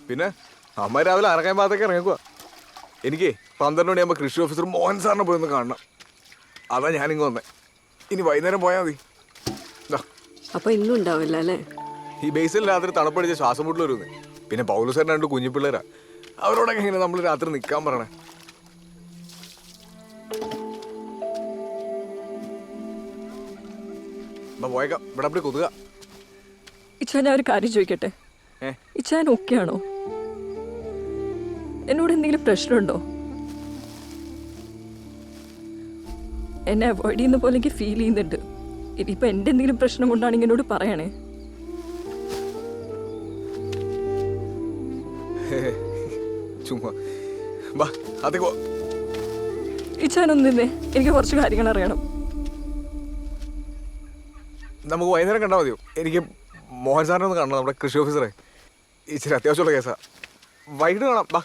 പിന്നെ അമ്മ രാവിലെ അറക്കാൻ ഭാഗത്തേക്ക് ഇറങ്ങിക്കുക. എനിക്ക് 12 മണിയാകുമ്പോൾ കൃഷി ഓഫീസർ മോഹൻ സാറിനെ പോയി ഒന്ന് കാണണം. അതാ ഞാനിങ്ങ് വന്നേ. ഇനി വൈകുന്നേരം പോയാൽ മതി. അപ്പൊ ഇന്നും ഉണ്ടാവില്ല അല്ലേ? ഈ ബേസിൽ രാത്രി തണുപ്പടിച്ച് ശ്വാസം മുട്ടൽ വരുന്നേ. പിന്നെ പൗലുസാറിന് 2 കുഞ്ഞിപ്പിള്ളേരാ. അവരോടൊക്കെ എങ്ങനെ നമ്മൾ രാത്രി നിൽക്കാൻ പറയണേ? പോയേക്കാം. ഇവിടെ അപ്പടി കൊതുക. ഇച്ചാൻ ഞാൻ ഒരു കാര്യം ചോദിക്കട്ടെ? ഇച്ചാൻ ഓക്കെ ആണോ? എന്നോട് എന്തെങ്കിലും പ്രശ്നമുണ്ടോ? എന്നെ അവോയ്ഡ് ചെയ്യുന്ന പോലെ എനിക്ക് ഫീൽ ചെയ്യുന്നുണ്ട്. ഇനിയിപ്പോ എന്റെ എന്തെങ്കിലും പ്രശ്നം കൊണ്ടാണെങ്കിൽ എന്നോട് പറയണേ. ചുമ്മാ വാ, അതേ പോ. ഇച്ചാനൊന്നിന്നേ, എനിക്ക് കുറച്ച് കാര്യങ്ങൾ അറിയണം. നമുക്ക് വൈകുന്നേരം കണ്ടാൽ മതിയോ? എനിക്ക് മോഹൻ സാറിനെ ഒന്ന് കാണണം, നമ്മുടെ കൃഷി ഓഫീസറെ. ഇച്ചിരി അത്യാവശ്യമുള്ള കേസാ. വൈകിട്ട് കാണാം. ബാ.